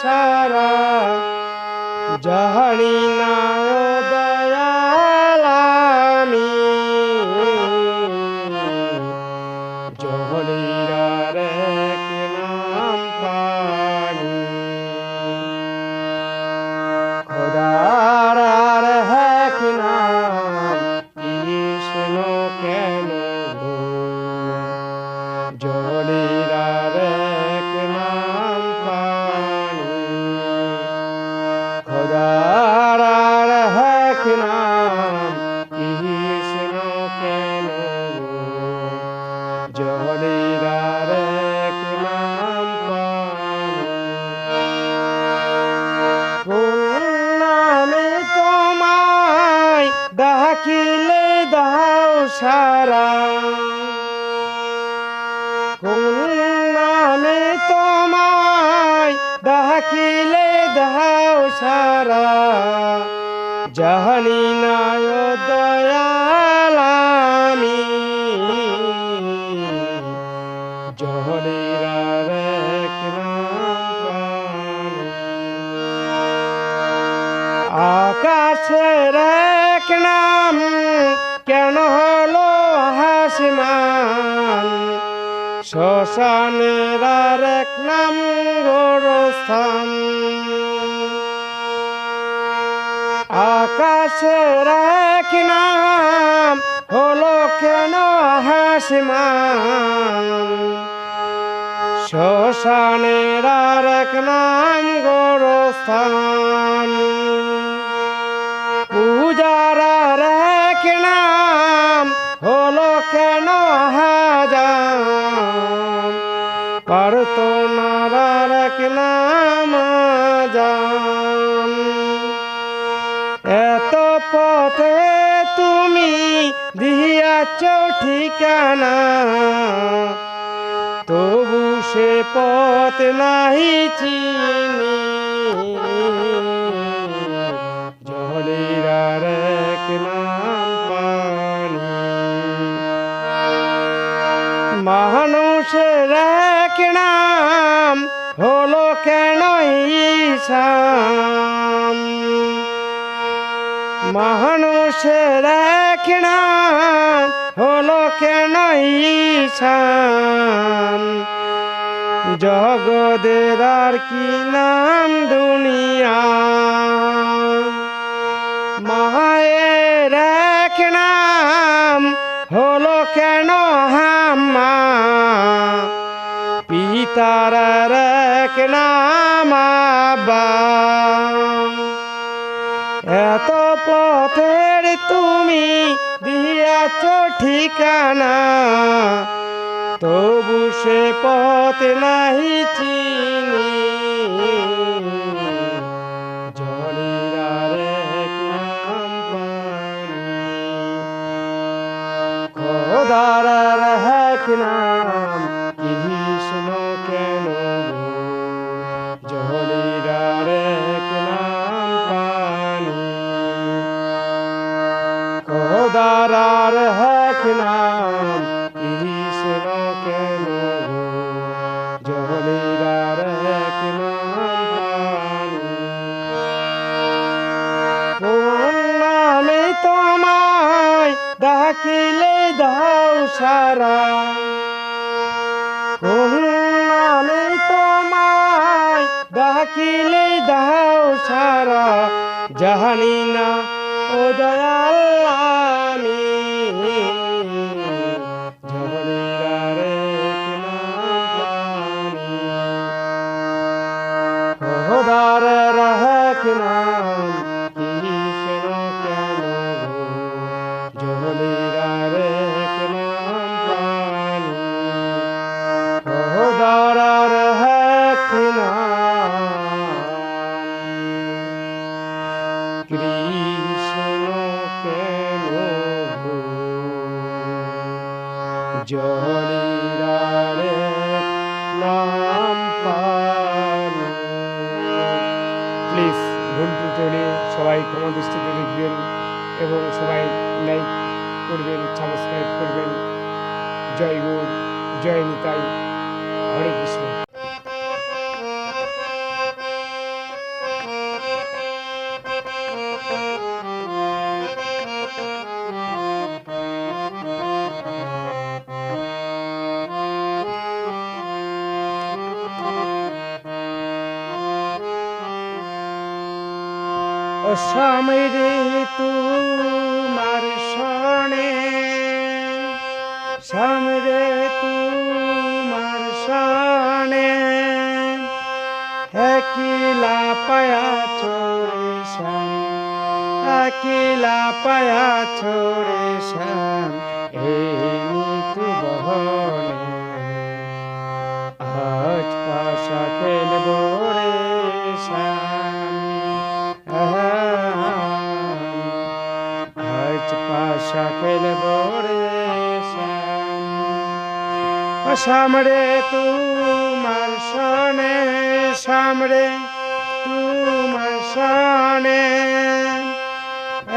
সারা জাহানি না ও দয়াল আমি জহরিরার এক নাম পানি খোদার আর এক নাম কৃষ্ণ কেন গো জহরিরার এক নাম পানি খোদার আর এক নাম কৃষ্ণ কেন গো জহরিরার এক নাম পানি কোন নামে তোমায় ডাকিলে দাও সারা কোন নামে তোমায় ডাকিলে দাও সারা জানি না ও দয়াল আমি জহরিরার এক নাম পানি আকাশের এক নাম কেন হলো আসমান শ্মশানের আর এক নাম গোরস্থান আকাশের এক নাম হলো কেন আসমান শ্মশানের আর এক নাম গোরস্থান পূজার আর এক নাম হলো কেন হাজার প্রার্থনার আর এক নাম আযান এত পথে তুমি দিয়াছ ঠিকানা তবু সে পথ নাহি চিনি জহরিরার এক নাম পানি মানুষের এক নাম হলো কেন ঈশান মানুষের এক নাম হলো কেন ঈশান জগদের আর কি নাম দুনিয়া মায়ের এক নাম হলো কেন হাম্মা পিতার এক নাম আব্বা এত পথের তুমি দিয়াছ ঠিকানা তবু সে পথ নাহি চিনি জহরিরার এক নাম পানি খোদার আর এক নাম কৃষ্ণ কেন গো জহরিরার এক নাম পানি খোদার আর এক নাম কৃষ্ণ কেন গো জহরিরার এক নাম পানি কোন নামে তোমায় ডাকিলে দাও সারা কোন নামে তোমায় ডাকিলে দাও সারা জানি না ও দয়াল আমি জহরিরার এক নাম পানি খোদার এক নাম কৃষ্ণ কেন গো জহরিরার এক নাম পানি খোদার এক নাম কৃষ্ণ কেন গো জহরিরার এক নাম পানি প্লিজ ভুল ত্রুটি সবাই ক্ষমা দৃষ্টিতে দেখবেন এবং সবাই লাইক করবেন সাবস্ক্রাইব করবেন জয় গুরু জয় নিতাই হরে কৃষ্ণ। ও স্বামী রে তোমার শরণে, স্বামী রে তোমার শরণে, একলা পায়াছ রে শ্যাম, একলা পায়াছ রে শ্যাম, এই মৃত্যু বহনে আজ পাশা খেলব রে শ্যাম, আজ পাশা খেলব রে শ্যাম। ও শ্যাম রে তোমার শরণে, শ্যাম রে তোমার শরণে,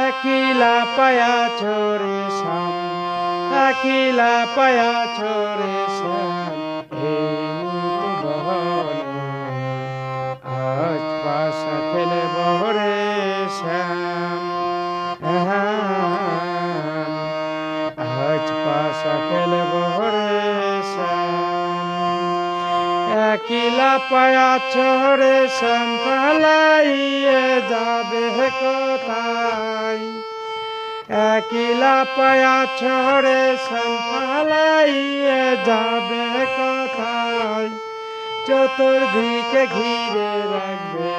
একলা পায়াছ রে শ্যাম, একলা পায়াছ রে শ্যাম, এই মৃত্যু বহনে আজ পাশা খেলব রে শ্যাম, আজ পাশা খেলব রে শ্যাম। একলা পায়াছ রে শ্যাম, পালাইয়ে যাবে কোথায়, একলা পায়াছ রে শ্যাম, পালাইয়ে যাবে কোথায়, চতুর্দিকে ঘিরে রাখবে,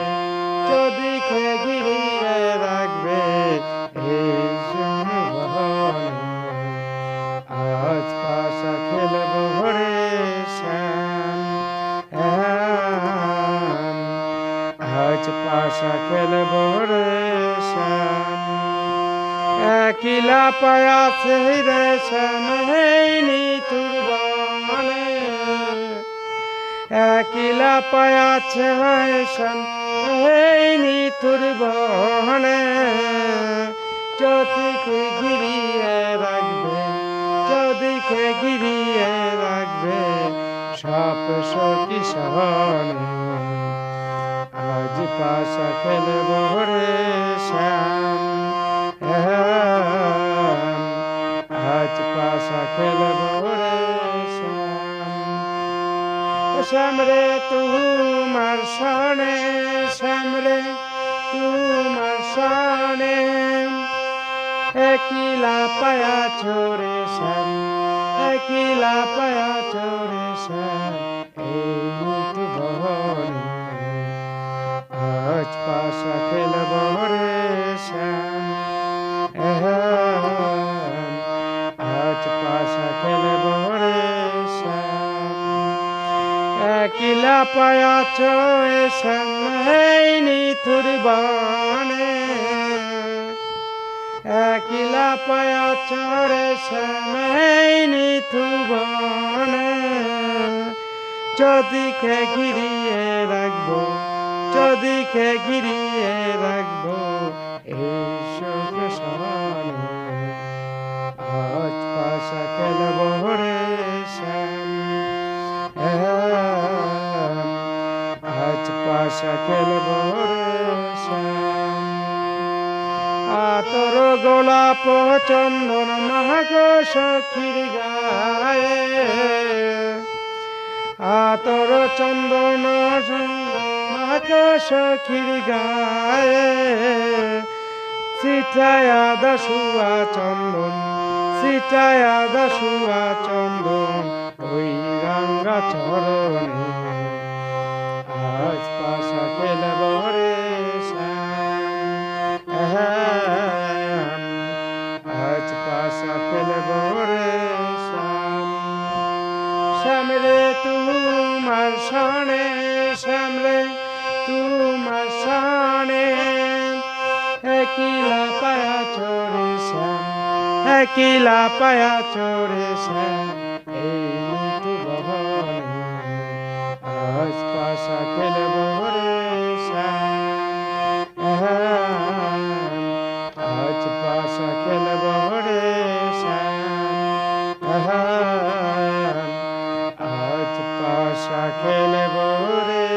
চতুর্দিকে ঘিরে রাখবে এই বহনে আজ পাশা খেলব রে শ্যাম, আজ পাশা খেলব রে শ্যাম। একলা পায়াছে রে শ্যাম এই নিতুর বনে, একলা পায়াছে শ্যাম এই নিতুর বনে, চতুর্দিকে ঘিরিয়ে রাখবে, চতুর্দিকে ঘিরিয়ে রাখবে সাপ সখী সহনে আজ পাশা খেলব রে শ্যাম, আজ পাশা খেলব রে শ্যাম। ও শ্যাম রে তোমার শরণে, শ্যাম রে তোমার শরণে, একলা পায়াছ রে শ্যাম, একলা পায়াছ রে শ্যাম, এই মৃত্যু বহনে আজ পাশা খেলব রে শ্যাম, আজ পাশা খেলব রে শ্যাম। একলা পায়াছ শ্যাম এই নিতুর বনে, একলা পায়াছ রে শ্যাম এই নিতুর বনে, চতুর্দিকে ঘিরিয়ে রাখবো, চতুর্দিকে ঘিরিয়ে রাখবো এই শোক সহনে আজ পাশা খেলব রে শ্যাম, আজ পাশা খেলব রে শ্যাম। আতর গোলাপ চন্দন মাঘ সখীর গায়ে, আতর চন্দন মাঘ সখীর গায়ে, ছিটায়া দাসুয়া চন্দন, ছিটায়া দাসুয়া চন্দন ওই গঙ্গা চরণে আজ পাশা খেলব রে শ্যাম, আজ পাশা খেলব রে শ্যাম। শ্যাম রে তোমার শরণে, শ্যাম রে তোমার শরণে, একলা পায়াছ রে শ্যাম, একলা পায়াছ রে শ্যাম, এই মৃত্যু বহনে আজ পাশা খেলব রে শ্যাম, আজ পাশা খেলব রে শ্যাম, আজ পাশা খেলব রে